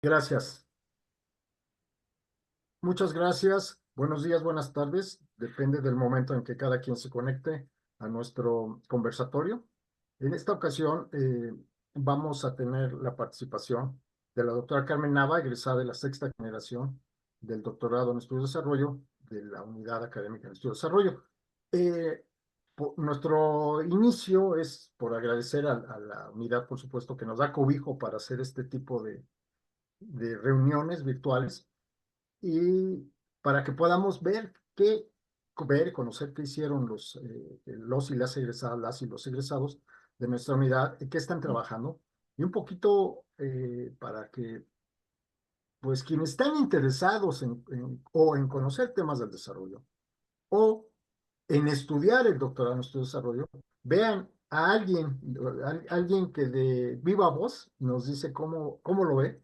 Gracias. Muchas gracias. Buenos días, buenas tardes. Depende del momento en que cada quien se conecte a nuestro conversatorio. En esta ocasión vamos a tener la participación de la doctora Carmen Nava, egresada de la sexta generación del doctorado en Estudio de Desarrollo de la Unidad Académica en Estudio de Desarrollo. Nuestro inicio es por agradecer a la unidad, por supuesto, que nos da cobijo para hacer este tipo de reuniones virtuales y para que podamos conocer qué hicieron los y las egresadas, las y los egresados de nuestra unidad, qué están trabajando, y un poquito para que, pues, quienes están interesados o en conocer temas del desarrollo, o en estudiar el doctorado en estudio de desarrollo, vean a alguien que de viva voz nos dice cómo lo ve.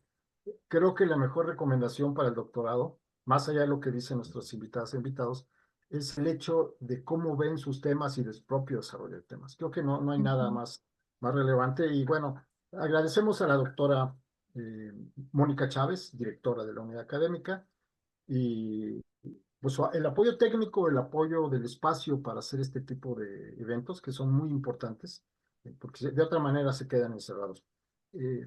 Creo que la mejor recomendación para el doctorado, más allá de lo que dicen nuestros invitadas e invitados, es el hecho de cómo ven sus temas y del propio desarrollo de temas. Creo que no hay nada Ujú. más relevante. Y bueno, agradecemos a la doctora Mónica Chávez, directora de la unidad académica, y pues el apoyo técnico, el apoyo del espacio para hacer este tipo de eventos que son muy importantes, porque de otra manera se quedan encerrados.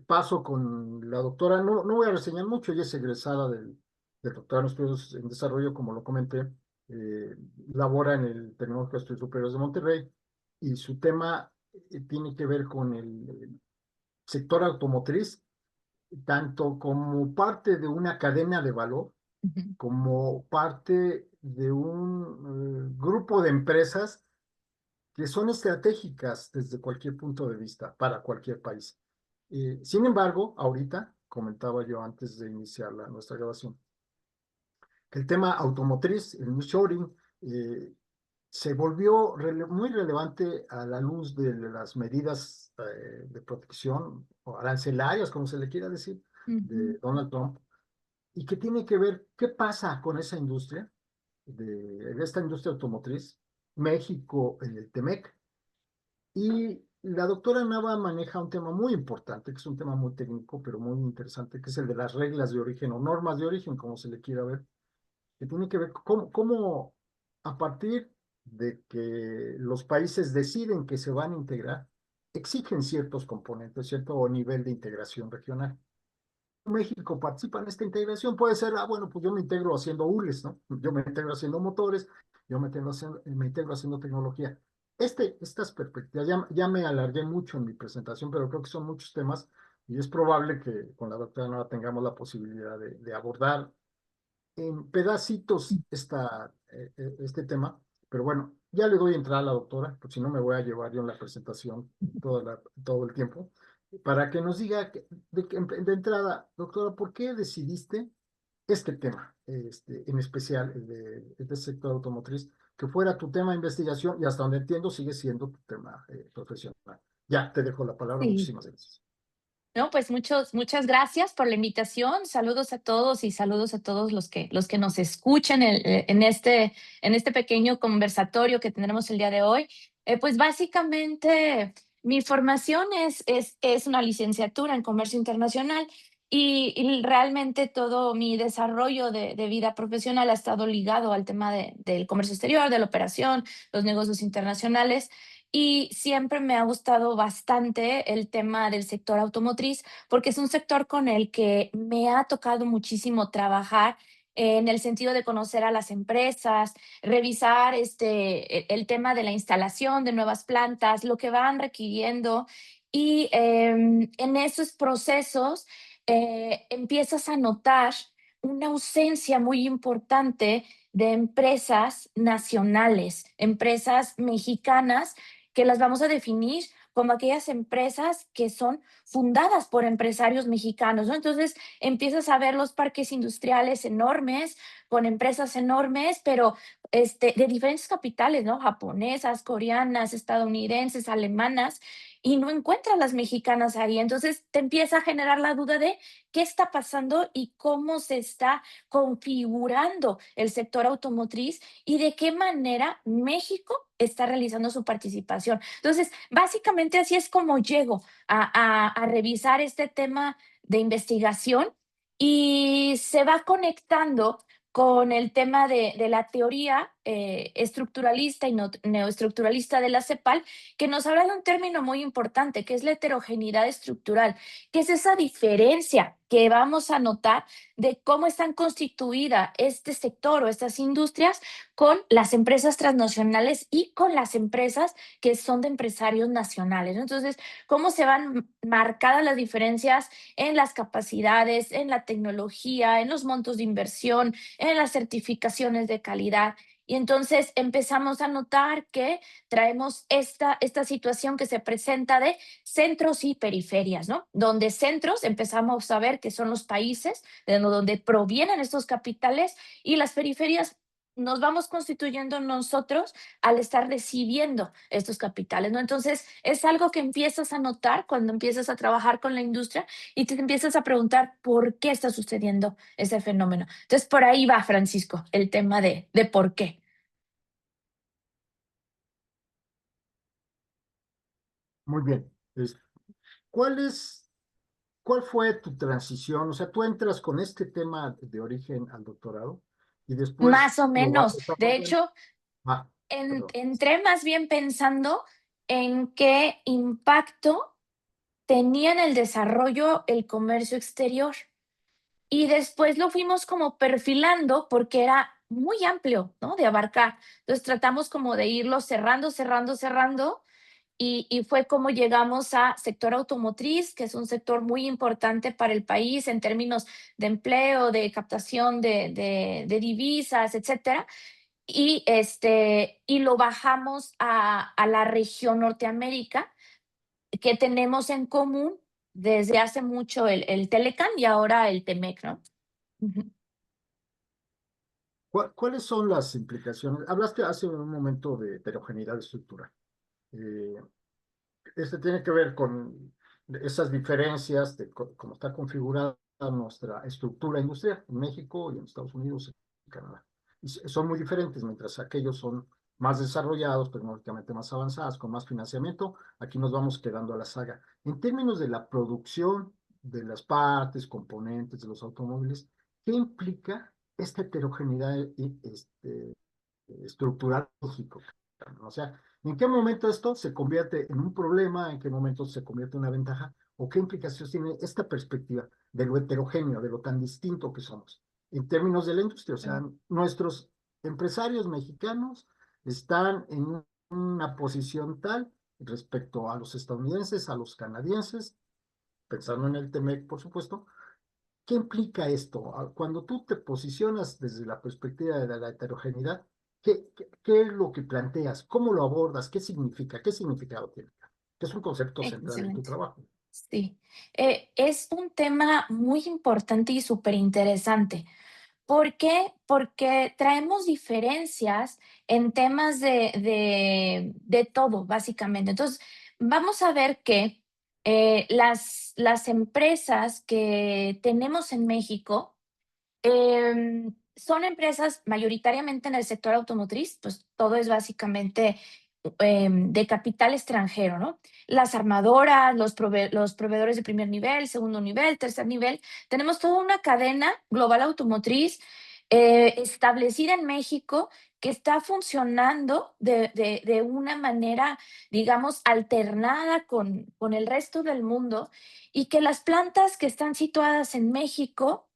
Paso con la doctora, no voy a reseñar mucho, ella es egresada del doctorado en estudios en desarrollo, como lo comenté, eh, labora en el Tecnológico de Estudios Superiores de Monterrey, y su tema tiene que ver con el sector automotriz, tanto como parte de una cadena de valor, Ujú. como parte de un grupo de empresas que son estratégicas desde cualquier punto de vista para cualquier país. Sin embargo, ahorita, comentaba yo antes de iniciar nuestra grabación, que el tema automotriz, el nearshoring, eh, se volvió muy relevante a la luz de las medidas de protección o arancelarias, como se le quiera decir, Ujú. de Donald Trump, y que tiene que ver qué pasa con esa industria, de esta industria automotriz, México en el TEMEC. Y la doctora Nava maneja un tema muy importante, que es un tema muy técnico, pero muy interesante, que es el de las reglas de origen o normas de origen, como se le quiera ver, que tiene que ver cómo a partir de que los países deciden que se van a integrar, exigen ciertos componentes, cierto nivel de integración regional. México participa en esta integración, puede ser, bueno, pues yo me integro haciendo ULES, ¿no? Yo me integro haciendo motores, me integro haciendo tecnología. Estas perspectivas, ya me alargué mucho en mi presentación, pero creo que son muchos temas y es probable que con la doctora Nora tengamos la posibilidad de abordar en pedacitos este tema, pero bueno, ya le doy entrada a la doctora, porque si no me voy a llevar yo en la presentación todo el tiempo, para que nos diga de entrada, doctora, ¿por qué decidiste este tema, en especial el de sector automotriz, que fuera tu tema de investigación y hasta donde entiendo sigue siendo tu tema profesional? Ya, te dejo la palabra, Sí. muchísimas gracias. No, pues muchas gracias por la invitación. Saludos a todos y saludos a todos los que nos escuchan en este pequeño conversatorio que tendremos el día de hoy. Pues básicamente mi formación es una licenciatura en comercio internacional y realmente todo mi desarrollo de vida profesional ha estado ligado al tema del comercio exterior, de la operación, los negocios internacionales. Y siempre me ha gustado bastante el tema del sector automotriz, porque es un sector con el que me ha tocado muchísimo trabajar en el sentido de conocer a las empresas, revisar el tema de la instalación de nuevas plantas, lo que van requiriendo. Y en esos procesos empiezas a notar una ausencia muy importante de empresas nacionales, empresas mexicanas que las vamos a definir como aquellas empresas que son fundadas por empresarios mexicanos, ¿no? Entonces empiezas a ver los parques industriales enormes, con empresas enormes, pero de diferentes capitales, ¿no? Japonesas, coreanas, estadounidenses, alemanas, y no encuentras las mexicanas ahí. Entonces te empieza a generar la duda de qué está pasando y cómo se está configurando el sector automotriz y de qué manera México está realizando su participación. Entonces, básicamente así es como llego a revisar este tema de investigación y se va conectando con el tema de la teoría estructuralista y neoestructuralista de la CEPAL, que nos habla de un término muy importante, que es la heterogeneidad estructural, que es esa diferencia que vamos a notar de cómo están constituidas este sector o estas industrias con las empresas transnacionales y con las empresas que son de empresarios nacionales, ¿no? Entonces, cómo se van marcadas las diferencias en las capacidades, en la tecnología, en los montos de inversión, en las certificaciones de calidad. Y entonces empezamos a notar que traemos esta situación que se presenta de centros y periferias, ¿no? Donde centros empezamos a ver que son los países de donde provienen estos capitales, y las periferias nos vamos constituyendo nosotros al estar recibiendo estos capitales, ¿no? Entonces, es algo que empiezas a notar cuando empiezas a trabajar con la industria y te empiezas a preguntar por qué está sucediendo ese fenómeno. Entonces, por ahí va, Francisco, el tema de por qué. Muy bien. ¿Cuál es, cuál fue tu transición? O sea, tú entras con este tema de origen al doctorado y después Más o lo vas menos. De desarrollando. hecho, Ah, perdón. entré más bien pensando en qué impacto tenía en el desarrollo el comercio exterior. Y después lo fuimos como perfilando porque era muy amplio, ¿no? De abarcar. Entonces tratamos como de irlo cerrando, cerrando, cerrando, y fue como llegamos a sector automotriz, que es un sector muy importante para el país en términos de empleo, de captación de divisas, etcétera. Y lo bajamos a la región Norteamérica, que tenemos en común desde hace mucho el Telecán y ahora el Temec, ¿no? Ujú. ¿Cuáles son las implicaciones? Hablaste hace un momento de heterogeneidad estructural. Eh, Este tiene que ver con esas diferencias de cómo está configurada nuestra estructura industrial en México y en Estados Unidos y Canadá. Y son muy diferentes, mientras aquellos son más desarrollados, tecnológicamente más avanzados, con más financiamiento, aquí nos vamos quedando a la saga. En términos de la producción de las partes, componentes de los automóviles, ¿qué implica esta heterogeneidad estructural lógico? O sea, ¿en qué momento esto se convierte en un problema? ¿En qué momento se convierte en una ventaja? ¿O qué implicaciones tiene esta perspectiva de lo heterogéneo, de lo tan distinto que somos en términos de la industria? O sea, nuestros empresarios mexicanos están en una posición tal respecto a los estadounidenses, a los canadienses, pensando en el TEMEC, por supuesto. ¿Qué implica esto? Cuando tú te posicionas desde la perspectiva de la heterogeneidad, ¿qué es lo que planteas? ¿Cómo lo abordas? ¿Qué significa? ¿Qué significado tiene? Que es un concepto central en tu Excelente. trabajo. Sí. Es un tema muy importante y súper interesante. ¿Por qué? Porque traemos diferencias en temas de todo, básicamente. Entonces, vamos a ver que las empresas que tenemos en México son empresas mayoritariamente en el sector automotriz, pues todo es básicamente de capital extranjero, ¿no? Las armadoras, los proveedores de primer nivel, segundo nivel, tercer nivel. Tenemos toda una cadena global automotriz establecida en México que está funcionando de una manera, digamos, alternada con el resto del mundo, y que las plantas que están situadas en México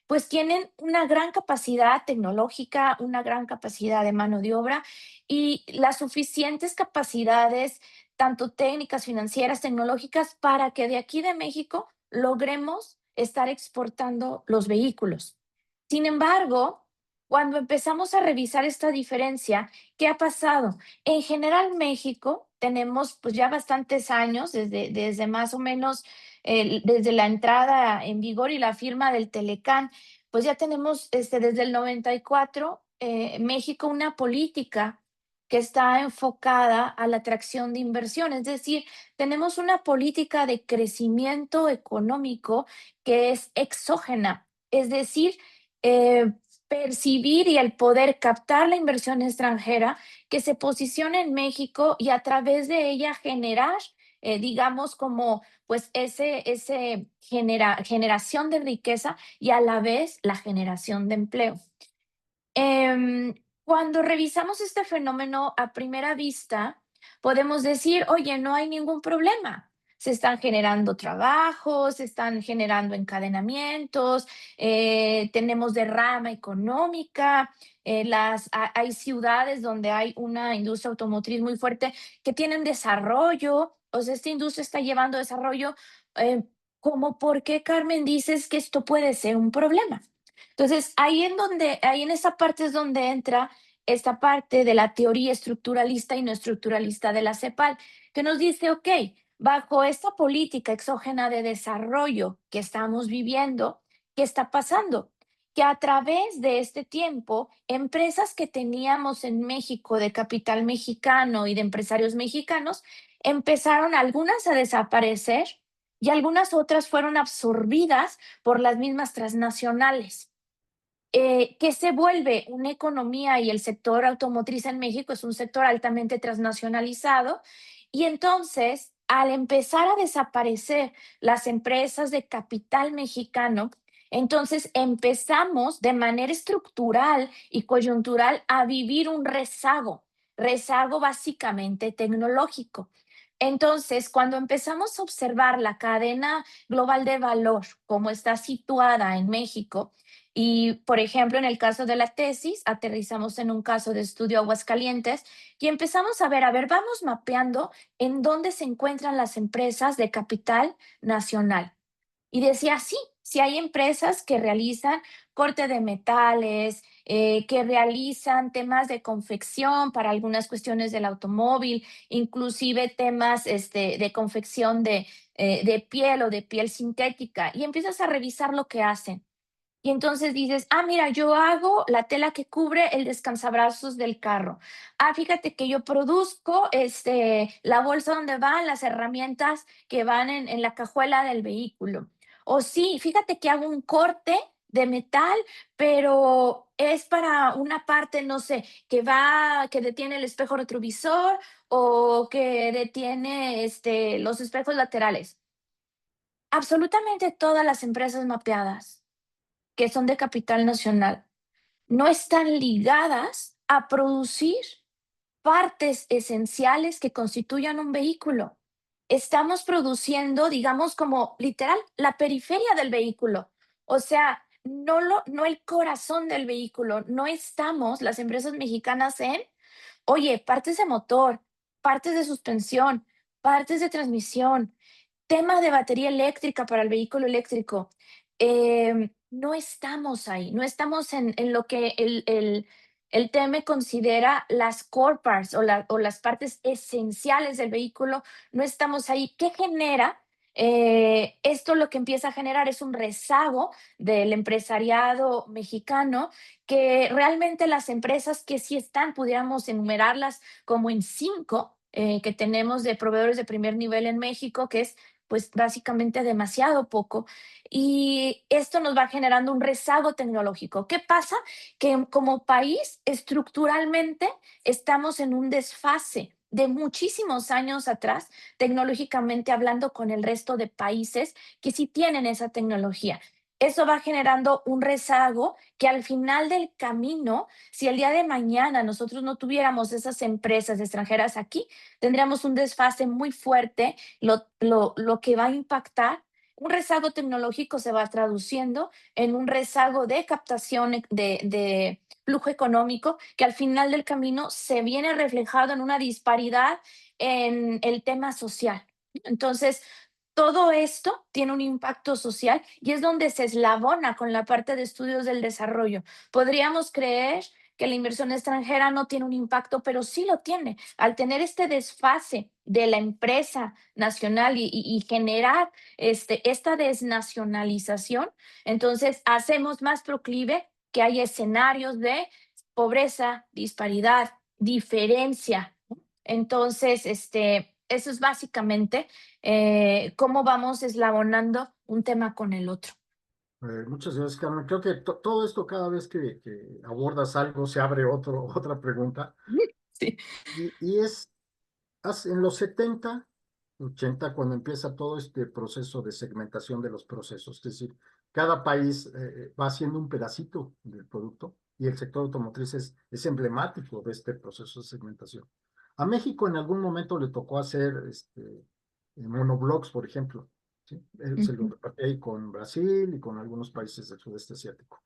pues tienen una gran capacidad tecnológica, una gran capacidad de mano de obra y las suficientes capacidades, tanto técnicas, financieras, tecnológicas, para que de aquí de México logremos estar exportando los vehículos. Sin embargo, cuando empezamos a revisar esta diferencia, ¿qué ha pasado? En general, México tenemos pues ya bastantes años, desde más o menos desde la entrada en vigor y la firma del Telecán, pues ya tenemos desde el 94 México una política que está enfocada a la atracción de inversión, es decir, tenemos una política de crecimiento económico que es exógena, es decir, eh, percibir y el poder captar la inversión extranjera que se posiciona en México y a través de ella generar digamos, como pues ese generación de riqueza y a la vez la generación de empleo. Cuando revisamos este fenómeno a primera vista, podemos decir, oye, no hay ningún problema. Se están generando trabajos, se están generando encadenamientos, tenemos derrama económica, hay ciudades donde hay una industria automotriz muy fuerte que tienen desarrollo, o sea, esta industria está llevando desarrollo. eh, ¿Cómo por qué, Carmen, dices que esto puede ser un problema? Entonces, ahí en esa parte es donde entra esta parte de la teoría estructuralista y no estructuralista de la CEPAL, que nos dice, ok, bajo esta política exógena de desarrollo que estamos viviendo, ¿qué está pasando? Que a través de este tiempo, empresas que teníamos en México de capital mexicano y de empresarios mexicanos, empezaron algunas a desaparecer y algunas otras fueron absorbidas por las mismas transnacionales. Que se vuelve una economía y el sector automotriz en México es un sector altamente transnacionalizado y entonces al empezar a desaparecer las empresas de capital mexicano, entonces empezamos de manera estructural y coyuntural a vivir un rezago básicamente tecnológico. Entonces, cuando empezamos a observar la cadena global de valor, como está situada en México, y, por ejemplo, en el caso de la tesis, aterrizamos en un caso de estudio Aguascalientes y empezamos a ver, vamos mapeando en dónde se encuentran las empresas de capital nacional. Y decía, sí, sí hay empresas que realizan corte de metales, que realizan temas de confección para algunas cuestiones del automóvil, inclusive temas de confección de piel o de piel sintética. Y empiezas a revisar lo que hacen. Y entonces dices, ah, mira, yo hago la tela que cubre el descansabrazos del carro. Ah, fíjate que yo produzco la bolsa donde van las herramientas que van en la cajuela del vehículo. O sí, fíjate que hago un corte de metal, pero es para una parte, no sé, que detiene el espejo retrovisor o que detiene los espejos laterales. Absolutamente todas las empresas mapeadas que son de capital nacional, no están ligadas a producir partes esenciales que constituyan un vehículo. Estamos produciendo, digamos, como literal, la periferia del vehículo. O sea, no el corazón del vehículo. No estamos, las empresas mexicanas, en, oye, partes de motor, partes de suspensión, partes de transmisión, tema de batería eléctrica para el vehículo eléctrico. No estamos ahí, no estamos en lo que el TEME considera las core parts o las partes esenciales del vehículo, no estamos ahí. ¿Qué genera? Esto lo que empieza a generar es un rezago del empresariado mexicano, que realmente las empresas que sí están, pudiéramos enumerarlas como en cinco, que tenemos de proveedores de primer nivel en México, que es pues básicamente demasiado poco. Y esto nos va generando un rezago tecnológico. ¿Qué pasa? Que como país estructuralmente estamos en un desfase de muchísimos años atrás, tecnológicamente hablando, con el resto de países que sí tienen esa tecnología. Eso va generando un rezago que al final del camino, si el día de mañana nosotros no tuviéramos esas empresas extranjeras aquí, tendríamos un desfase muy fuerte, lo que va a impactar. Un rezago tecnológico se va traduciendo en un rezago de captación de flujo económico, que al final del camino se viene reflejado en una disparidad en el tema social. Entonces, todo esto tiene un impacto social y es donde se eslabona con la parte de estudios del desarrollo. Podríamos creer que la inversión extranjera no tiene un impacto, pero sí lo tiene. Al tener este desfase de la empresa nacional y generar esta desnacionalización, entonces hacemos más proclive que haya escenarios de pobreza, disparidad, diferencia. Entonces, eso es básicamente cómo vamos eslabonando un tema con el otro. Muchas gracias, Carmen. Creo que todo esto, cada vez que abordas algo, se abre otra pregunta. Sí. Y es, en los 70 80, cuando empieza todo este proceso de segmentación de los procesos. Es decir, cada país va haciendo un pedacito del producto y el sector automotriz es emblemático de este proceso de segmentación. A México en algún momento le tocó hacer monoblocks, por ejemplo. ¿Sí? Se lo Ujú, repartí ahí con Brasil y con algunos países del sudeste asiático.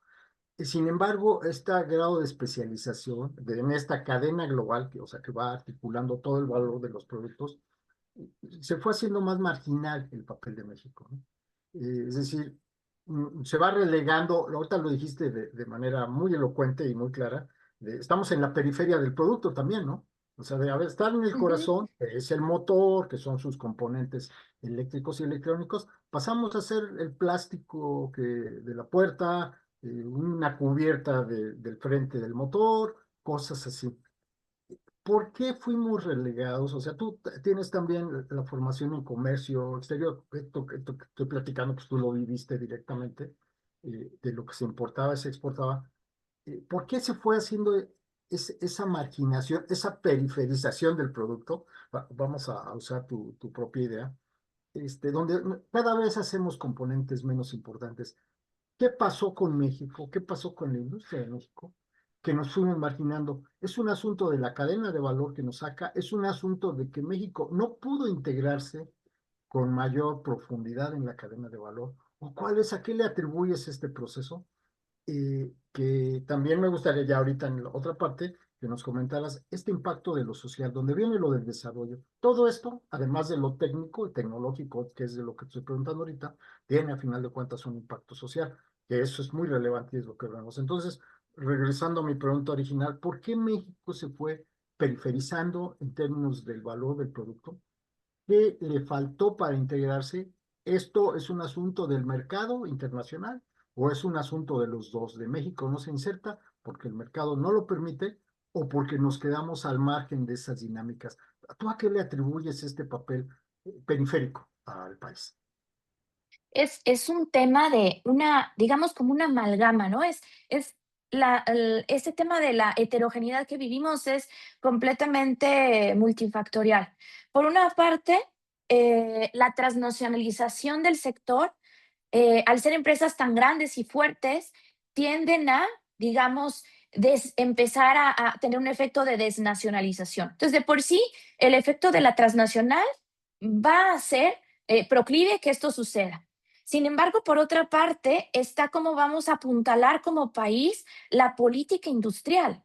Sin embargo, este grado de especialización en esta cadena global, o sea, que va articulando todo el valor de los productos, se fue haciendo más marginal el papel de México, ¿no? Es decir, se va relegando, ahorita lo dijiste de manera muy elocuente y muy clara, estamos en la periferia del producto también, ¿no? O sea, de estar en el ujú. corazón, que es el motor, que son sus componentes eléctricos y electrónicos, pasamos a ser el plástico de la puerta, una cubierta del frente del motor, cosas así. ¿Por qué fuimos relegados? O sea, tú tienes también la formación en comercio exterior. Esto que estoy platicando, pues tú lo viviste directamente, de lo que se importaba y se exportaba. ¿Por qué se fue haciendo esa marginación, esa periferización del producto? Vamos a usar tu propia idea, donde cada vez hacemos componentes menos importantes. ¿Qué pasó con México? ¿Qué pasó con la industria de México? Que nos fuimos marginando. Es un asunto de la cadena de valor que nos saca, es un asunto de que México no pudo integrarse con mayor profundidad en la cadena de valor. ¿O cuál es, a qué le atribuyes este proceso? Que también me gustaría ya ahorita en la otra parte que nos comentaras este impacto de lo social, donde viene lo del desarrollo. Todo esto, además de lo técnico y tecnológico, que es de lo que estoy preguntando ahorita, tiene a final de cuentas un impacto social, que eso es muy relevante y es lo que vemos. Entonces, regresando a mi pregunta original, ¿por qué México se fue periferizando en términos del valor del producto? ¿Qué le faltó para integrarse? ¿Esto es un asunto del mercado internacional o es un asunto de los dos? De México no se inserta porque el mercado no lo permite o porque nos quedamos al margen de esas dinámicas. ¿Tú a qué le atribuyes este papel periférico al país? Es un tema de una, digamos, como una amalgama, ¿no? Es este tema de la heterogeneidad que vivimos es completamente multifactorial. Por una parte, la transnacionalización del sector, al ser empresas tan grandes y fuertes, tienden a, digamos, empezar a tener un efecto de desnacionalización. Entonces, de por sí, el efecto de la transnacional va a ser proclive que esto suceda. Sin embargo, por otra parte, está cómo vamos a apuntalar como país la política industrial.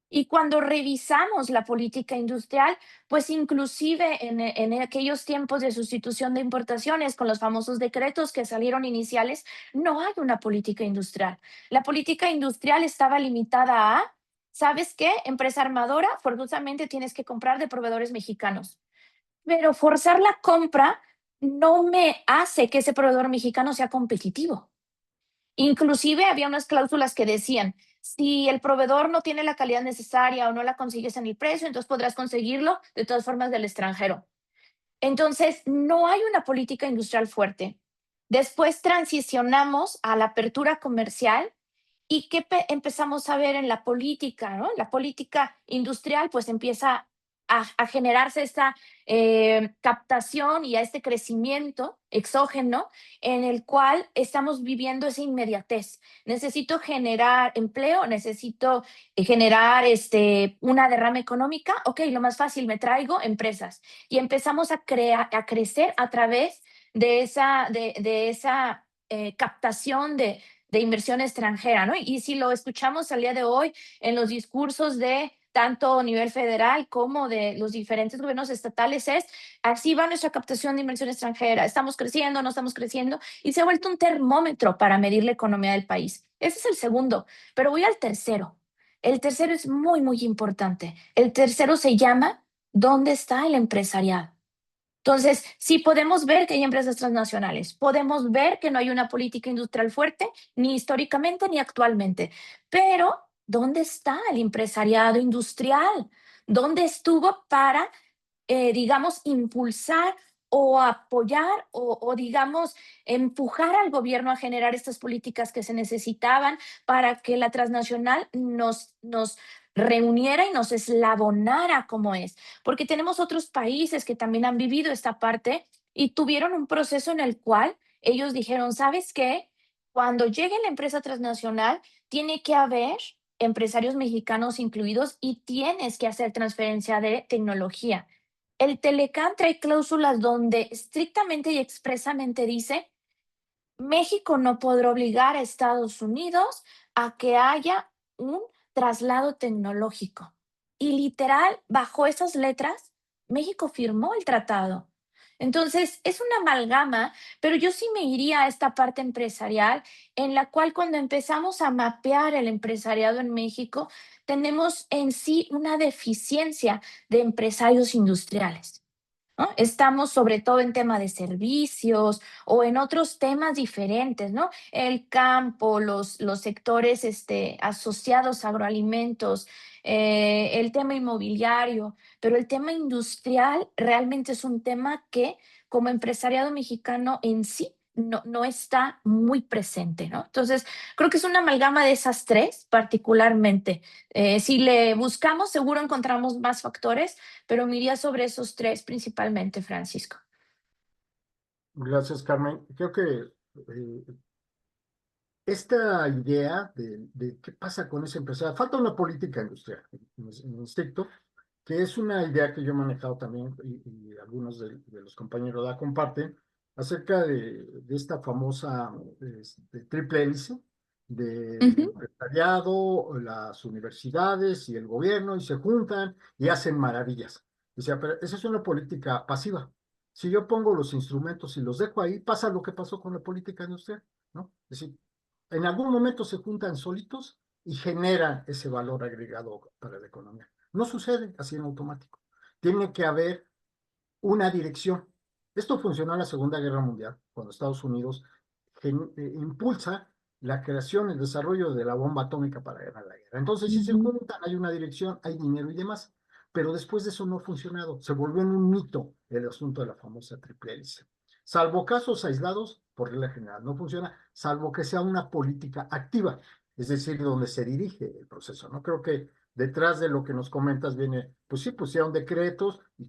Y cuando revisamos la política industrial, pues inclusive en aquellos tiempos de sustitución de importaciones con los famosos decretos que salieron iniciales, no hay una política industrial. La política industrial estaba limitada a, ¿sabes qué? Empresa armadora, forzosamente tienes que comprar de proveedores mexicanos. Pero forzar la compra no me hace que ese proveedor mexicano sea competitivo. Inclusive había unas cláusulas que decían, si el proveedor no tiene la calidad necesaria o no la consigues en el precio, entonces podrás conseguirlo de todas formas del extranjero. Entonces, no hay una política industrial fuerte. Después transicionamos a la apertura comercial y ¿qué empezamos a ver en la política, ¿no? La política industrial pues empieza a generarse esta captación y a este crecimiento exógeno en el cual estamos viviendo esa inmediatez. Necesito generar empleo, necesito generar una derrama económica. Ok, lo más fácil, me traigo empresas y empezamos a crear, a crecer a través de esa captación de inversión extranjera, ¿no? Y si lo escuchamos al día de hoy en los discursos de tanto a nivel federal como de los diferentes gobiernos estatales es, así va nuestra captación de inversión extranjera, estamos creciendo, no estamos creciendo, y se ha vuelto un termómetro para medir la economía del país. Ese es el segundo, pero voy al tercero. El tercero es muy, muy importante. El tercero se llama, ¿dónde está el empresariado? Entonces, sí podemos ver que hay empresas transnacionales, podemos ver que no hay una política industrial fuerte, ni históricamente ni actualmente, pero ¿dónde está el empresariado industrial? ¿Dónde estuvo para, digamos, impulsar o apoyar digamos, empujar al gobierno a generar estas políticas que se necesitaban para que la transnacional nos reuniera y nos eslabonara como es, porque tenemos otros países que también han vivido esta parte y tuvieron un proceso en el cual ellos dijeron, ¿sabes qué? Cuando llegue la empresa transnacional, tiene que haber empresarios mexicanos incluidos y tienes que hacer transferencia de tecnología. El Telecán trae cláusulas donde estrictamente y expresamente dice México no podrá obligar a Estados Unidos a que haya un traslado tecnológico. Y literal, bajo esas letras, México firmó el tratado. Entonces, es una amalgama, pero yo sí me iría a esta parte empresarial en la cual cuando empezamos a mapear el empresariado en México, tenemos en sí una deficiencia de empresarios industriales. ¿No? Estamos sobre todo en tema de servicios o en otros temas diferentes, ¿no? El campo, los sectores asociados a agroalimentos, el tema inmobiliario, pero el tema industrial realmente es un tema que como empresariado mexicano en sí no está muy presente, ¿no? Entonces, creo que es una amalgama de esas tres particularmente. Si le buscamos, seguro encontramos más factores, pero me iría sobre esos tres principalmente, Francisco. Gracias, Carmen. Creo que esta idea de qué pasa con esa empresa, falta una política industrial, en estricto, que es una idea que yo he manejado también y algunos de los compañeros la comparten, acerca de esta famosa triple hélice del Ujú, empresariado, las universidades y el gobierno, y se juntan y hacen maravillas. O sea, pero esa es una política pasiva. Si yo pongo los instrumentos y los dejo ahí, pasa lo que pasó con la política industrial, ¿no? Es decir, en algún momento se juntan solitos y generan ese valor agregado para la economía. No sucede así en automático. Tiene que haber una dirección. Esto funcionó en la Segunda Guerra Mundial, cuando Estados Unidos impulsa la creación, el desarrollo de la bomba atómica para ganar la guerra. Entonces, si se ujú, juntan, hay una dirección, hay dinero y demás. Pero después de eso no ha funcionado. Se volvió en un mito el asunto de la famosa triple hélice. Salvo casos aislados, por regla general, no funciona, salvo que sea una política activa, es decir, donde se dirige el proceso. No creo que detrás de lo que nos comentas viene, pues sí, pusieron decretos y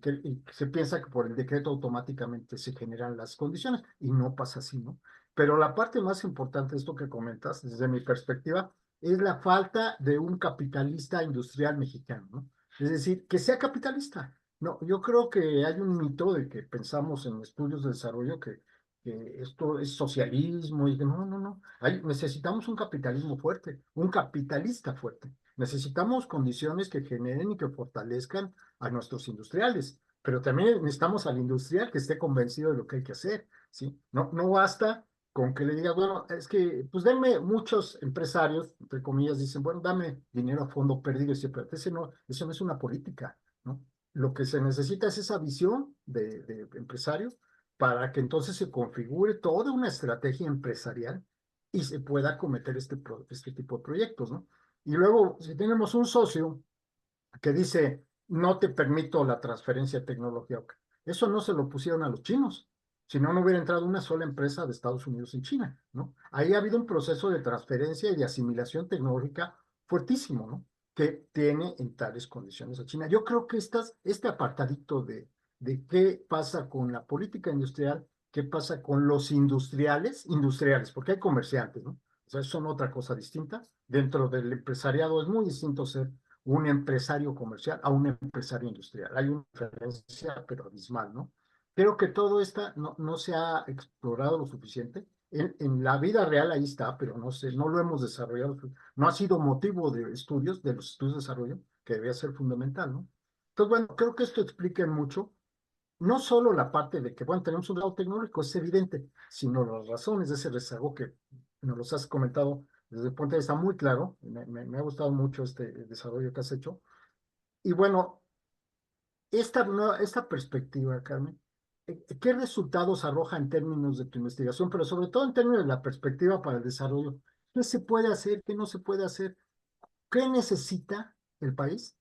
se piensa que por el decreto automáticamente se generan las condiciones y no pasa así, ¿no? Pero la parte más importante de esto que comentas, desde mi perspectiva, es la falta de un capitalista industrial mexicano, ¿no? Es decir, que sea capitalista. No, yo creo que hay un mito de que pensamos en estudios de desarrollo que esto es socialismo y que no, no, no. Necesitamos un capitalismo fuerte, un capitalista fuerte. Necesitamos condiciones que generen y que fortalezcan a nuestros industriales, pero también necesitamos al industrial que esté convencido de lo que hay que hacer, ¿sí? No, no basta con que le diga, bueno, es que, pues denme muchos empresarios, entre comillas, dicen, bueno, dame dinero a fondo perdido, y siempre, eso no es una política, ¿no? Lo que se necesita es esa visión de empresario para que entonces se configure toda una estrategia empresarial y se pueda cometer este tipo de proyectos, ¿no? Y luego, si tenemos un socio que dice, no te permito la transferencia de tecnología, eso no se lo pusieron a los chinos, si no, no hubiera entrado una sola empresa de Estados Unidos en China, ¿no? Ahí ha habido un proceso de transferencia y de asimilación tecnológica fuertísimo, ¿no? Que tiene en tales condiciones a China. Yo creo que este apartadito de qué pasa con la política industrial, qué pasa con los industriales, porque hay comerciantes, ¿no? O sea, son otra cosa distinta. Dentro del empresariado es muy distinto ser un empresario comercial a un empresario industrial. Hay una diferencia, pero abismal, ¿no? Creo que todo esto no se ha explorado lo suficiente. En la vida real ahí está, pero no lo hemos desarrollado. No ha sido motivo de estudios, de los estudios de desarrollo, que debía ser fundamental, ¿no? Entonces, bueno, creo que esto explica mucho, no solo la parte de que, bueno, tenemos un lado tecnológico, es evidente, sino las razones de ese rezago que nos los has comentado desde el punto de vista muy claro. Me ha gustado mucho este desarrollo que has hecho. Y bueno, esta perspectiva, Carmen, ¿qué resultados arroja en términos de tu investigación, pero sobre todo en términos de la perspectiva para el desarrollo? ¿Qué se puede hacer? ¿Qué no se puede hacer? ¿Qué necesita el país?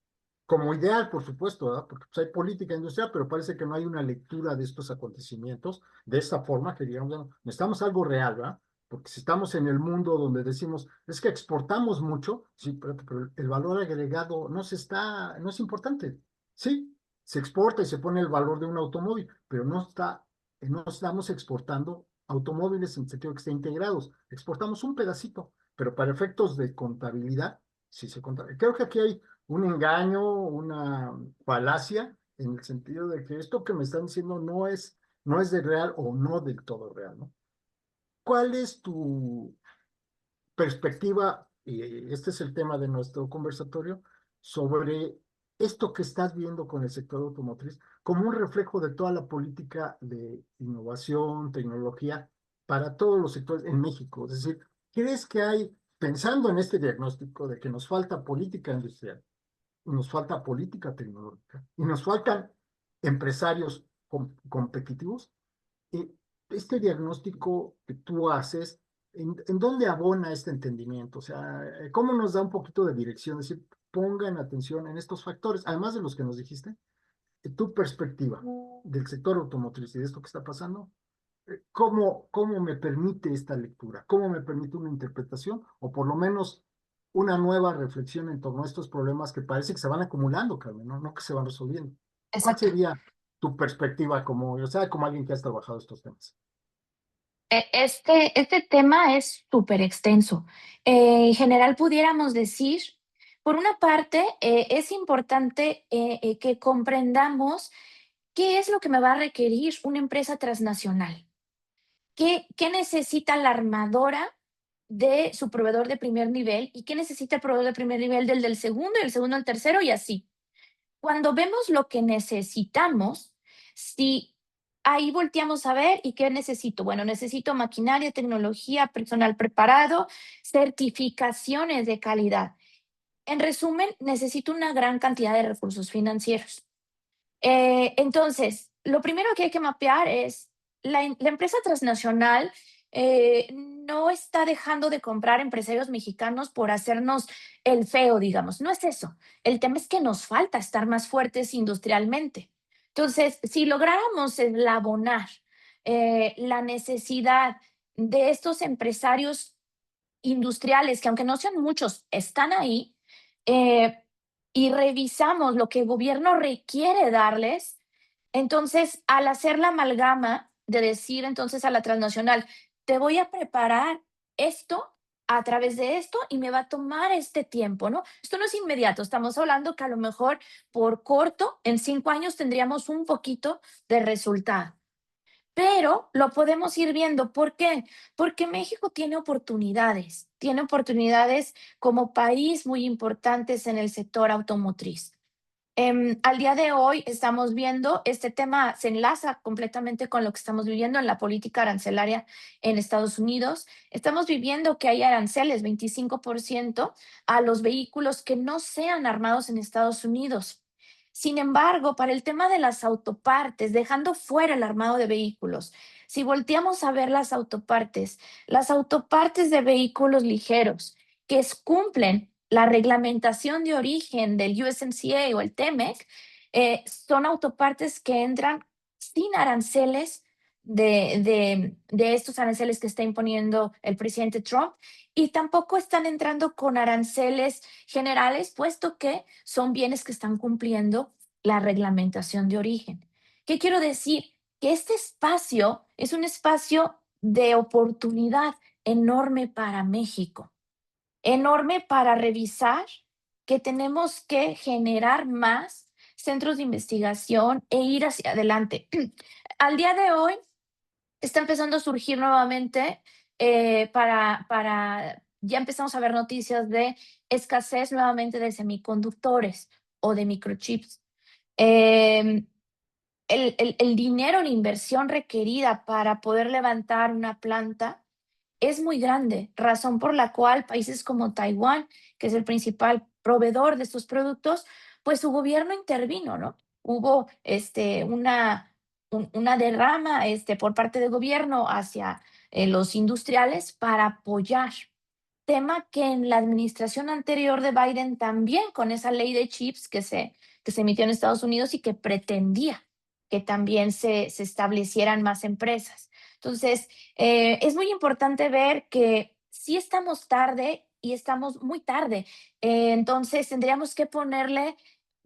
Como ideal, por supuesto, ¿verdad? Porque pues, hay política industrial, pero parece que no hay una lectura de estos acontecimientos de esta forma, que digamos, bueno, necesitamos algo real, ¿verdad? Porque si estamos en el mundo donde decimos, es que exportamos mucho, sí, pero el valor agregado no es importante. Sí, se exporta y se pone el valor de un automóvil, pero no estamos exportando automóviles en el sentido que estén integrados. Exportamos un pedacito, pero para efectos de contabilidad, sí se cuenta. Creo que aquí hay un engaño, una falacia, en el sentido de que esto que me están diciendo no es de real o no del todo real, ¿no? ¿Cuál es tu perspectiva, y este es el tema de nuestro conversatorio, sobre esto que estás viendo con el sector automotriz como un reflejo de toda la política de innovación, tecnología para todos los sectores en México? Es decir, ¿crees que hay, pensando en este diagnóstico de que nos falta política industrial, y nos falta política tecnológica, y nos faltan empresarios competitivos? eh, este diagnóstico que tú haces, en dónde abona este entendimiento? O sea, ¿cómo nos da un poquito de dirección? Es decir, pongan atención en estos factores, además de los que nos dijiste, tu perspectiva del sector automotriz y de esto que está pasando, ¿cómo me permite esta lectura? ¿Cómo me permite una interpretación? O por lo menos una nueva reflexión en torno a estos problemas que parece que se van acumulando, Carmen, ¿no? No que se van resolviendo. ¿Cuál Exacto. sería tu perspectiva como, o sea, como alguien que has trabajado estos temas? Este tema es súper extenso. En general, pudiéramos decir, por una parte, es importante que comprendamos qué es lo que me va a requerir una empresa transnacional. ¿Qué necesita la armadora de su proveedor de primer nivel y qué necesita el proveedor de primer nivel del segundo y el segundo al tercero y así? Cuando vemos lo que necesitamos, si ahí volteamos a ver, ¿y qué necesito? Bueno, necesito maquinaria, tecnología, personal preparado, certificaciones de calidad. En resumen, necesito una gran cantidad de recursos financieros. Entonces, lo primero que hay que mapear es la empresa transnacional no está dejando de comprar empresarios mexicanos por hacernos el feo, digamos. No es eso. El tema es que nos falta estar más fuertes industrialmente. Entonces, si lográramos eslabonar la necesidad de estos empresarios industriales, que aunque no sean muchos, están ahí, eh, y revisamos lo que el gobierno requiere darles, entonces al hacer la amalgama de decir entonces a la transnacional, te voy a preparar esto a través de esto y me va a tomar este tiempo, ¿no? Esto no es inmediato, estamos hablando que a lo mejor por corto, en 5 años tendríamos un poquito de resultado. Pero lo podemos ir viendo, ¿por qué? Porque México tiene oportunidades como país muy importantes en el sector automotriz. Al día de hoy estamos viendo, este tema se enlaza completamente con lo que estamos viviendo en la política arancelaria en Estados Unidos. Estamos viviendo que hay aranceles, 25% a los vehículos que no sean armados en Estados Unidos. Sin embargo, para el tema de las autopartes, dejando fuera el armado de vehículos, si volteamos a ver las autopartes de vehículos ligeros que cumplen la reglamentación de origen del USMCA o el TEMEC, son autopartes que entran sin aranceles de estos aranceles que está imponiendo el presidente Trump y tampoco están entrando con aranceles generales, puesto que son bienes que están cumpliendo la reglamentación de origen. ¿Qué quiero decir? Que este espacio es un espacio de oportunidad enorme para México, enorme para revisar que tenemos que generar más centros de investigación e ir hacia adelante. Al día de hoy está empezando a surgir nuevamente ya empezamos a ver noticias de escasez nuevamente de semiconductores o de microchips. Eh, el dinero, la inversión requerida para poder levantar una planta es muy grande, razón por la cual países como Taiwán, que es el principal proveedor de estos productos, pues su gobierno intervino, ¿no? Hubo una derrama por parte del gobierno hacia los industriales para apoyar. Tema que en la administración anterior de Biden también con esa ley de chips que se emitió en Estados Unidos y que pretendía que también se establecieran más empresas. Entonces, es muy importante ver que sí estamos tarde y estamos muy tarde. Entonces, tendríamos que ponerle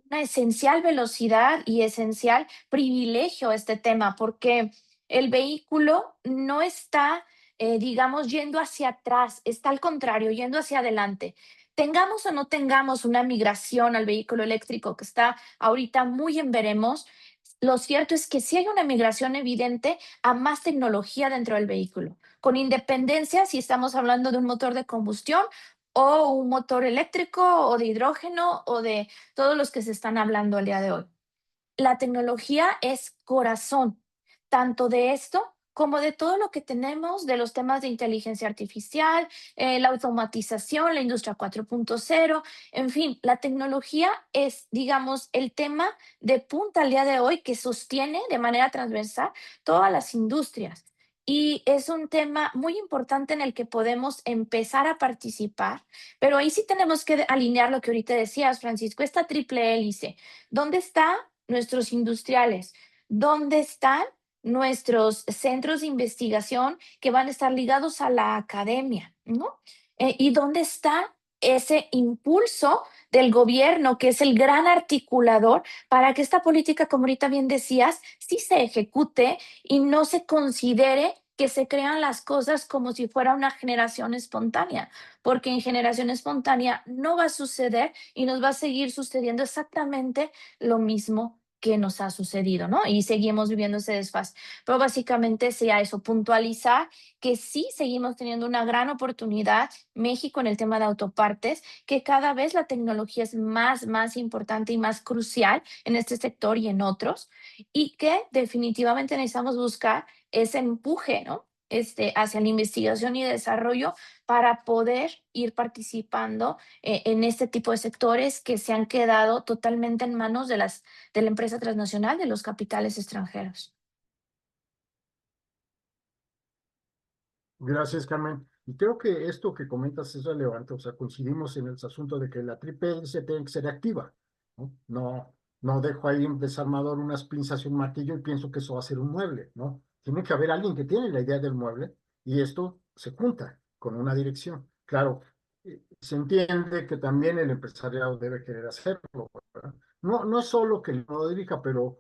una esencial velocidad y esencial privilegio a este tema, porque el vehículo no está, digamos, yendo hacia atrás, está al contrario, yendo hacia adelante. Tengamos o no tengamos una migración al vehículo eléctrico que está ahorita muy en veremos, lo cierto es que sí hay una migración evidente a más tecnología dentro del vehículo, con independencia si estamos hablando de un motor de combustión o un motor eléctrico o de hidrógeno o de todos los que se están hablando el día de hoy. La tecnología es corazón, tanto de esto como de todo lo que tenemos de los temas de inteligencia artificial, la automatización, la industria 4.0, en fin, la tecnología es, digamos, el tema de punta al día de hoy que sostiene de manera transversal todas las industrias. Y es un tema muy importante en el que podemos empezar a participar, pero ahí sí tenemos que alinear lo que ahorita decías, Francisco, esta triple hélice. ¿Dónde está nuestros industriales? ¿Dónde están nuestros centros de investigación que van a estar ligados a la academia, ¿no? ¿Y dónde está ese impulso del gobierno, que es el gran articulador para que esta política, como ahorita bien decías, sí se ejecute y no se considere que se crean las cosas como si fuera una generación espontánea, porque en generación espontánea no va a suceder y nos va a seguir sucediendo exactamente lo mismo que nos ha sucedido, ¿no? Y seguimos viviendo ese desfase. Pero básicamente sería eso, puntualizar que sí seguimos teniendo una gran oportunidad, México, en el tema de autopartes, que cada vez la tecnología es más importante y más crucial en este sector y en otros, y que definitivamente necesitamos buscar ese empuje, ¿no? Hacia la investigación y desarrollo para poder ir participando en este tipo de sectores que se han quedado totalmente en manos de la empresa transnacional, de los capitales extranjeros. Gracias, Carmen. Y creo que esto que comentas es relevante, o sea, coincidimos en el asunto de que la triple hélice tiene que ser activa, ¿no? No dejo ahí un desarmador, unas pinzas y un martillo y pienso que eso va a ser un mueble, ¿no? Tiene que haber alguien que tiene la idea del mueble y esto se junta con una dirección. Claro, se entiende que también el empresariado debe querer hacerlo, ¿verdad? No es solo que lo dirija, pero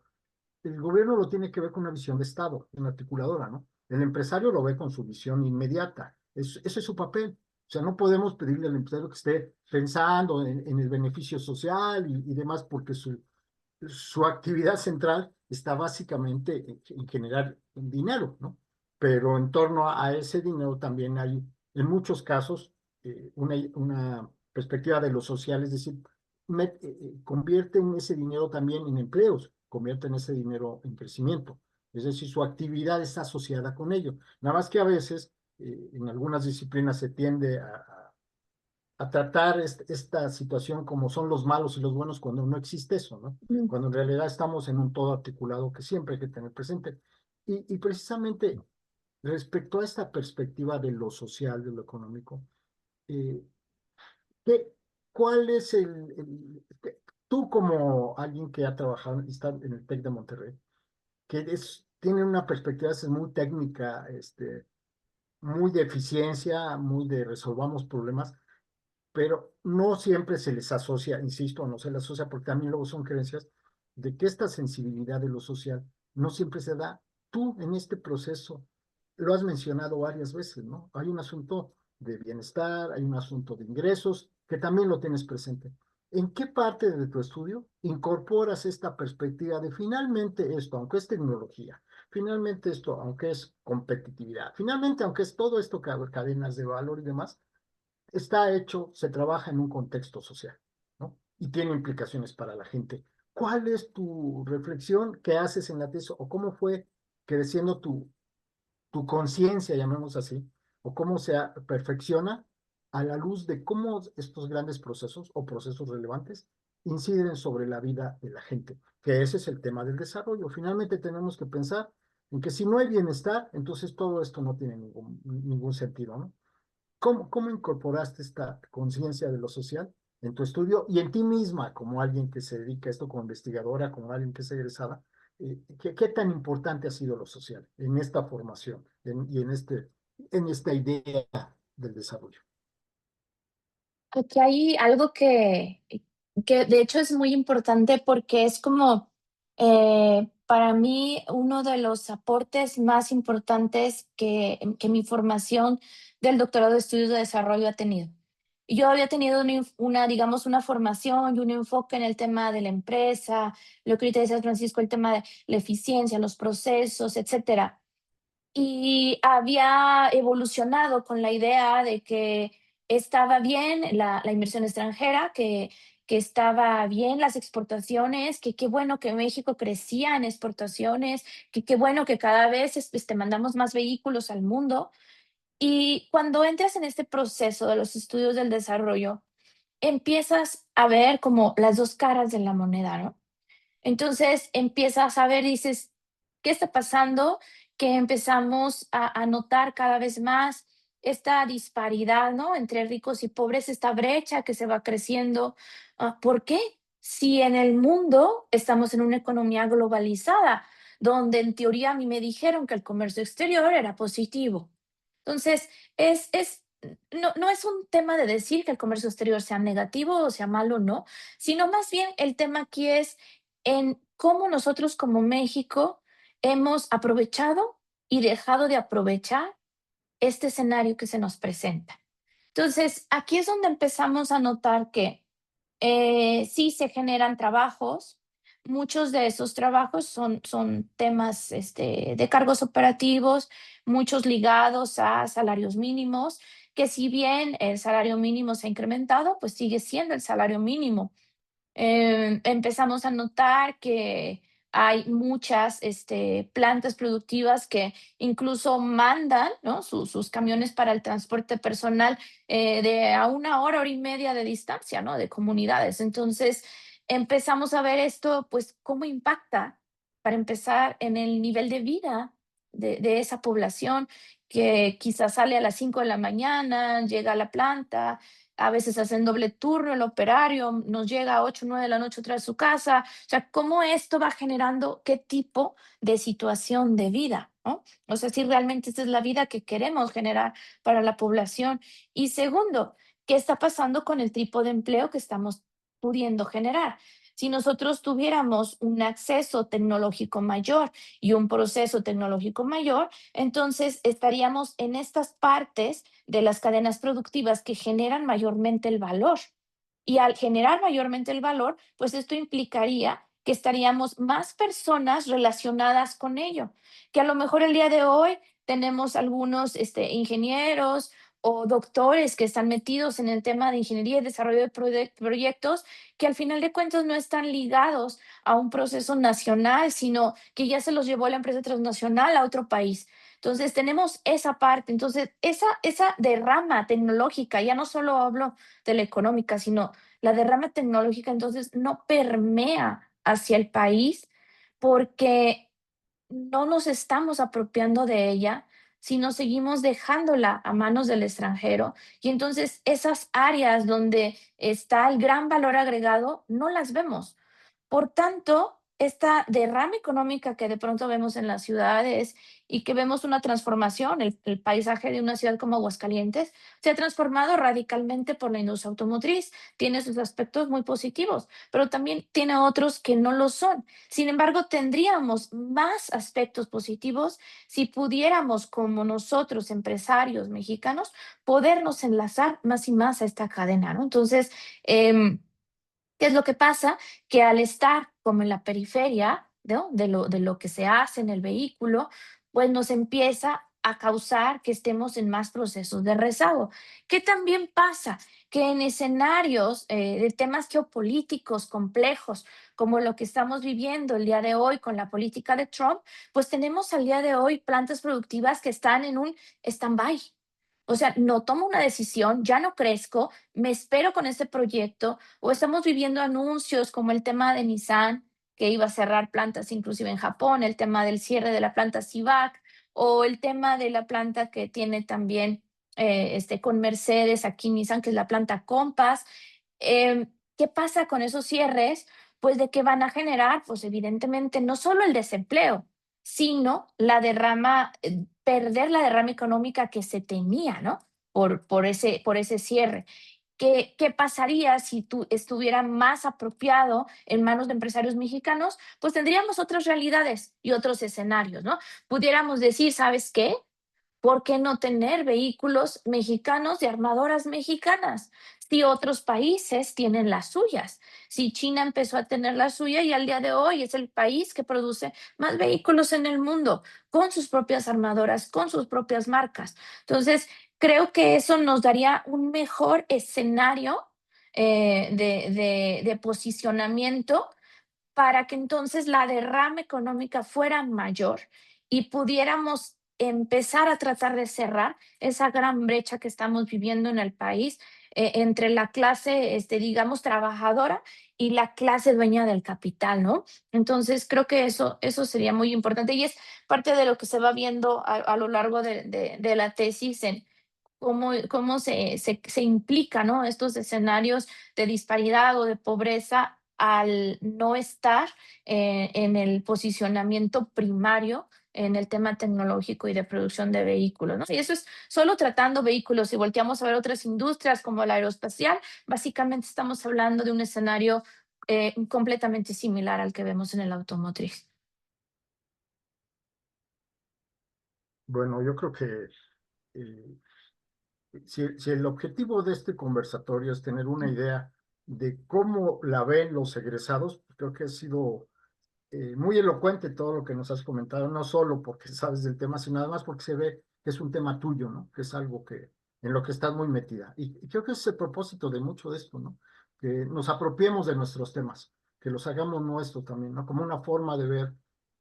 el gobierno lo tiene que ver con una visión de Estado, una articuladora, ¿no? El empresario lo ve con su visión inmediata. Ese es su papel. O sea, no podemos pedirle al empresario que esté pensando en el beneficio social y demás, porque su actividad central está básicamente en generar dinero, ¿no? Pero en torno a ese dinero también hay, en muchos casos, una perspectiva de lo social, es decir, convierten ese dinero también en empleos, convierten ese dinero en crecimiento. Es decir, su actividad está asociada con ello. Nada más que a veces, en algunas disciplinas se tiende a tratar esta situación como son los malos y los buenos cuando no existe eso, ¿no? Mm. Cuando en realidad estamos en un todo articulado que siempre hay que tener presente. Y precisamente respecto a esta perspectiva de lo social, de lo económico, eh, ¿qué, cuál es tú como alguien que ha trabajado, está en el TEC de Monterrey, tiene una perspectiva muy técnica, muy de eficiencia, muy de resolvamos problemas, pero no siempre se les asocia, insisto, no se les asocia porque también luego son creencias de que esta sensibilidad de lo social no siempre se da. Tú en este proceso lo has mencionado varias veces, ¿no? Hay un asunto de bienestar, hay un asunto de ingresos, que también lo tienes presente. ¿En qué parte de tu estudio incorporas esta perspectiva de finalmente esto, aunque es tecnología, finalmente esto, aunque es competitividad, finalmente, aunque es todo esto que cadenas de valor y demás, está hecho, se trabaja en un contexto social, ¿no? Y tiene implicaciones para la gente. ¿Cuál es tu reflexión que haces en la tesis o cómo fue creciendo tu conciencia, llamemos así, o cómo se perfecciona a la luz de cómo estos grandes procesos o procesos relevantes inciden sobre la vida de la gente? Que ese es el tema del desarrollo. Finalmente tenemos que pensar en que si no hay bienestar, entonces todo esto no tiene ningún sentido, ¿no? ¿Cómo incorporaste esta conciencia de lo social en tu estudio y en ti misma como alguien que se dedica a esto como investigadora, como alguien que es egresada? ¿Qué tan importante ha sido lo social en esta formación y en esta idea del desarrollo? Aquí hay algo que de hecho es muy importante porque es como, para mí, uno de los aportes más importantes que mi formación del doctorado de estudios de desarrollo ha tenido. Yo había tenido digamos, una formación y un enfoque en el tema de la empresa, lo que ahorita decías, Francisco, el tema de la eficiencia, los procesos, etcétera. Y había evolucionado con la idea de que estaba bien la inversión extranjera, que estaba bien las exportaciones, que qué bueno que México crecía en exportaciones, que qué bueno que cada vez mandamos más vehículos al mundo. Y cuando entras en este proceso de los estudios del desarrollo, empiezas a ver como las dos caras de la moneda, ¿no? Entonces empiezas a ver, dices, ¿qué está pasando? Que empezamos a notar cada vez más esta disparidad, ¿no? Entre ricos y pobres, esta brecha que se va creciendo. ¿Por qué? Si en el mundo estamos en una economía globalizada, donde en teoría a mí me dijeron que el comercio exterior era positivo. Entonces, no es un tema de decir que el comercio exterior sea negativo o sea malo, no, sino más bien el tema aquí es en cómo nosotros como México hemos aprovechado y dejado de aprovechar este escenario que se nos presenta. Entonces, aquí es donde empezamos a notar que sí se generan trabajos. Muchos de esos trabajos son temas de cargos operativos, muchos ligados a salarios mínimos, que si bien el salario mínimo se ha incrementado, pues sigue siendo el salario mínimo. Empezamos a notar que hay muchas plantas productivas que incluso mandan, ¿no? Sus camiones para el transporte personal de a una hora, hora y media de distancia, ¿no? De comunidades. Entonces empezamos a ver esto, pues, cómo impacta, para empezar, en el nivel de vida de esa población que quizás sale a las 5 de la mañana, llega a la planta, a veces hacen doble turno, el operario nos llega a 8 o 9 de la noche otra vez a su casa. O sea, cómo esto va generando qué tipo de situación de vida, ¿no? O sea, si realmente esta es la vida que queremos generar para la población. Y segundo, ¿qué está pasando con el tipo de empleo que estamos pudiendo generar? Si nosotros tuviéramos un acceso tecnológico mayor y un proceso tecnológico mayor, entonces estaríamos en estas partes de las cadenas productivas que generan mayormente el valor. Y al generar mayormente el valor, pues esto implicaría que estaríamos más personas relacionadas con ello, que a lo mejor el día de hoy tenemos algunos ingenieros o doctores que están metidos en el tema de ingeniería y desarrollo de proyectos que al final de cuentas no están ligados a un proceso nacional, sino que ya se los llevó la empresa transnacional a otro país. Entonces tenemos esa parte, entonces esa derrama tecnológica, ya no solo hablo de la económica, sino la derrama tecnológica, entonces no permea hacia el país porque no nos estamos apropiando de ella, sino seguimos dejándola a manos del extranjero. Y entonces esas áreas donde está el gran valor agregado, no las vemos. Por tanto, esta derrama económica que de pronto vemos en las ciudades y que vemos una transformación, el paisaje de una ciudad como Aguascalientes se ha transformado radicalmente por la industria automotriz. Tiene sus aspectos muy positivos, pero también tiene otros que no lo son. Sin embargo, tendríamos más aspectos positivos si pudiéramos, como nosotros, empresarios mexicanos, podernos enlazar más y más a esta cadena, ¿no? Entonces, ¿qué es lo que pasa? Que al estar como en la periferia, ¿no? De lo que se hace en el vehículo, pues nos empieza a causar que estemos en más procesos de rezago. ¿Qué también pasa? Que en escenarios de temas geopolíticos complejos, como lo que estamos viviendo el día de hoy con la política de Trump, pues tenemos al día de hoy plantas productivas que están en un stand-by. O sea, no tomo una decisión, ya no crezco, me espero con este proyecto, o estamos viviendo anuncios como el tema de Nissan, que iba a cerrar plantas inclusive en Japón, el tema del cierre de la planta Civac, o el tema de la planta que tiene también con Mercedes, aquí Nissan, que es la planta Compass. ¿Qué pasa con esos cierres? pues de que van a generar, pues evidentemente, no solo el desempleo, sino perder la derrama económica que se tenía, ¿no? Por ese cierre. ¿Qué pasaría si tú estuviera más apropiado en manos de empresarios mexicanos? Pues tendríamos otras realidades y otros escenarios, ¿no? Pudiéramos decir, ¿sabes qué? ¿Por qué no tener vehículos mexicanos de armadoras mexicanas? Si otros países tienen las suyas, si China empezó a tener la suya y al día de hoy es el país que produce más vehículos en el mundo, con sus propias armadoras, con sus propias marcas. Entonces, creo que eso nos daría un mejor escenario de posicionamiento para que entonces la derrama económica fuera mayor y pudiéramos empezar a tratar de cerrar esa gran brecha que estamos viviendo en el país entre la clase, digamos, trabajadora y la clase dueña del capital, ¿no? Entonces, creo que eso sería muy importante y es parte de lo que se va viendo a lo largo de la tesis en cómo se implica, ¿no? Estos escenarios de disparidad o de pobreza al no estar en el posicionamiento primario en el tema tecnológico y de producción de vehículos, ¿no? Y eso es solo tratando vehículos. Si volteamos a ver otras industrias como la aeroespacial, básicamente estamos hablando de un escenario completamente similar al que vemos en el automotriz. Bueno, yo creo que eh, si el objetivo de este conversatorio es tener una idea de cómo la ven los egresados, pues creo que ha sido muy elocuente todo lo que nos has comentado, no solo porque sabes del tema, sino además porque se ve que es un tema tuyo, ¿no? Que es algo que en lo que estás muy metida. Y creo que ese es el propósito de mucho de esto, ¿no? Que nos apropiemos de nuestros temas, que los hagamos nuestros también, ¿no? Como una forma de ver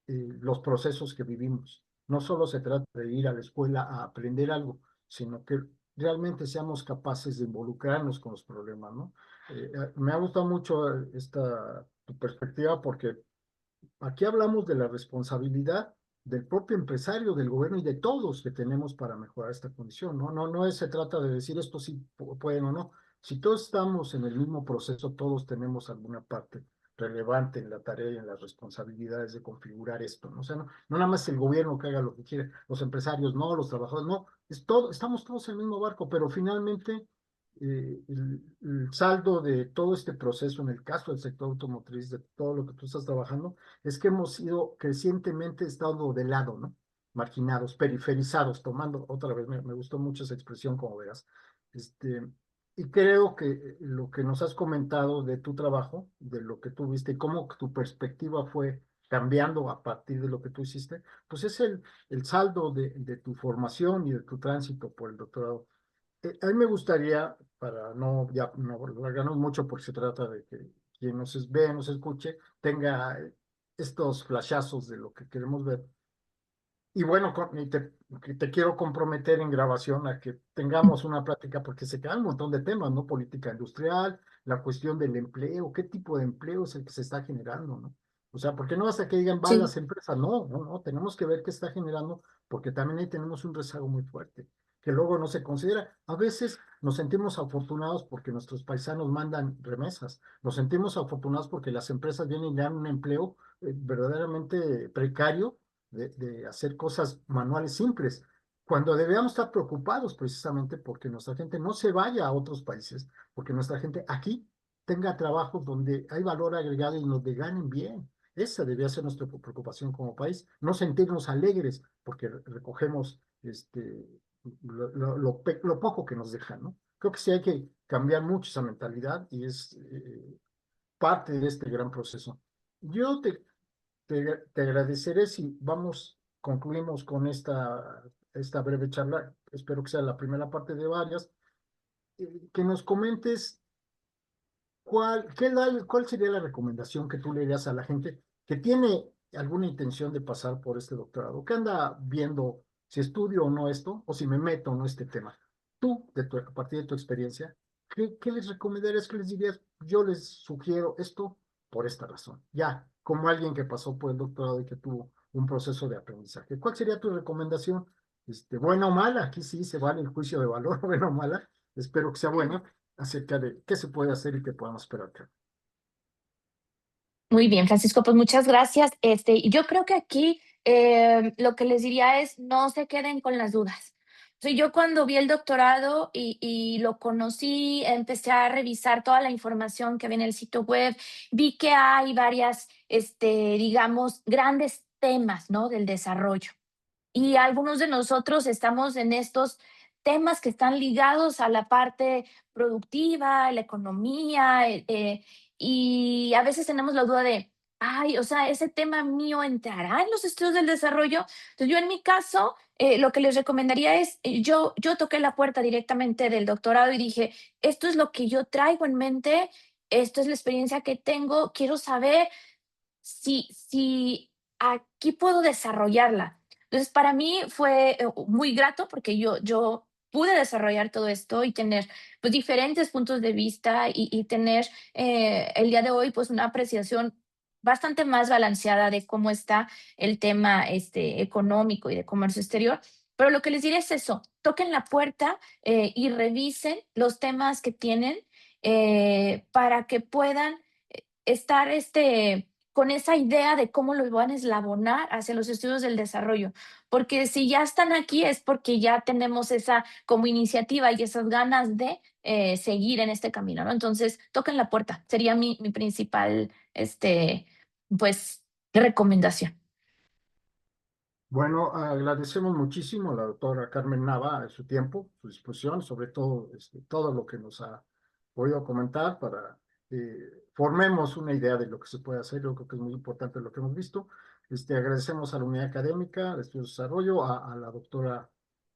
los procesos que vivimos. No solo se trata de ir a la escuela a aprender algo, sino que realmente seamos capaces de involucrarnos con los problemas, ¿no? Me ha gustado mucho esta tu perspectiva porque aquí hablamos de la responsabilidad del propio empresario, del gobierno y de todos que tenemos para mejorar esta condición, ¿no? Se trata de decir esto sí pueden o no. Si todos estamos en el mismo proceso, todos tenemos alguna parte relevante en la tarea y en las responsabilidades de configurar esto, ¿no? O sea, no nada más el gobierno que haga lo que quiere, los empresarios no, los trabajadores no, es todo, estamos todos en el mismo barco, pero finalmente el saldo de todo este proceso, en el caso del sector automotriz, de todo lo que tú estás trabajando, es que hemos sido crecientemente estado de lado, ¿no? Marginados, periferizados, tomando, otra vez, me gustó mucho esa expresión, como verás. Este, y creo que lo que nos has comentado de tu trabajo, de lo que tú viste, y cómo tu perspectiva fue cambiando a partir de lo que tú hiciste, pues es el saldo de tu formación y de tu tránsito por el doctorado. A mí me gustaría, para no, ya no alargarnos mucho, porque se trata de que quien ve, nos escuche, tenga estos flashazos de lo que queremos ver. Y bueno, que te quiero comprometer en grabación a que tengamos una plática, porque se quedan un montón de temas, ¿no? Política industrial, la cuestión del empleo, qué tipo de empleo es el que se está generando, ¿no? O sea, porque no hasta que digan, van Sí. las empresas, no, tenemos que ver qué está generando, porque también ahí tenemos un rezago muy fuerte, que luego no se considera. A veces nos sentimos afortunados porque nuestros paisanos mandan remesas, nos sentimos afortunados porque las empresas vienen y dan un empleo verdaderamente precario de hacer cosas manuales simples, cuando debemos estar preocupados precisamente porque nuestra gente no se vaya a otros países, porque nuestra gente aquí tenga trabajos donde hay valor agregado y donde ganen bien. Esa debía ser nuestra preocupación como país, no sentirnos alegres porque recogemos lo poco que nos dejan, ¿no? Creo que sí hay que cambiar mucho esa mentalidad y es parte de este gran proceso. Yo te agradeceré si concluimos con esta breve charla. Espero que sea la primera parte de varias. Que nos comentes cuál sería la recomendación que tú le darías a la gente que tiene alguna intención de pasar por este doctorado, que anda viendo si estudio o no esto, o si me meto o no este tema. Tú, a partir de tu experiencia, ¿qué les recomendarías? ¿Qué les dirías? Yo les sugiero esto por esta razón. Ya, como alguien que pasó por el doctorado y que tuvo un proceso de aprendizaje. ¿Cuál sería tu recomendación? Buena o mala, aquí sí se vale el juicio de valor, buena o mala, espero que sea buena, acerca de qué se puede hacer y qué podemos esperar. Muy bien, Francisco, pues muchas gracias. Yo creo que aquí lo que les diría es no se queden con las dudas. O sea, yo cuando vi el doctorado y lo conocí, empecé a revisar toda la información que había en el sitio web, vi que hay varias, digamos, grandes temas, ¿no? Del desarrollo. Y algunos de nosotros estamos en estos temas que están ligados a la parte productiva, la economía, y a veces tenemos la duda de, ay, o sea, ese tema mío entrará en los estudios del desarrollo. Entonces, yo en mi caso, lo que les recomendaría es, yo toqué la puerta directamente del doctorado y dije, esto es lo que yo traigo en mente, esto es la experiencia que tengo, quiero saber si aquí puedo desarrollarla. Entonces, para mí fue muy grato porque yo pude desarrollar todo esto y tener pues, diferentes puntos de vista y tener el día de hoy pues una apreciación bastante más balanceada de cómo está el tema económico y de comercio exterior. Pero lo que les diré es eso, toquen la puerta y revisen los temas que tienen para que puedan estar con esa idea de cómo lo van a eslabonar hacia los estudios del desarrollo. Porque si ya están aquí es porque ya tenemos esa como iniciativa y esas ganas de seguir en este camino, ¿no? Entonces, toquen la puerta. Sería mi principal, pues, recomendación. Bueno, agradecemos muchísimo a la doctora Carmen Nava su tiempo, su disposición, sobre todo todo lo que nos ha podido comentar para que formemos una idea de lo que se puede hacer. Yo creo que es muy importante lo que hemos visto. Agradecemos a la Unidad Académica de Estudios de Desarrollo, a la doctora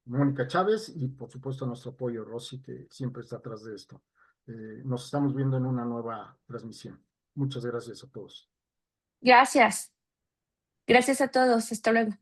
Mónica Chávez y por supuesto a nuestro apoyo Rosy, que siempre está atrás de esto. Nos estamos viendo en una nueva transmisión. Muchas gracias a todos. Gracias. Gracias a todos. Hasta luego.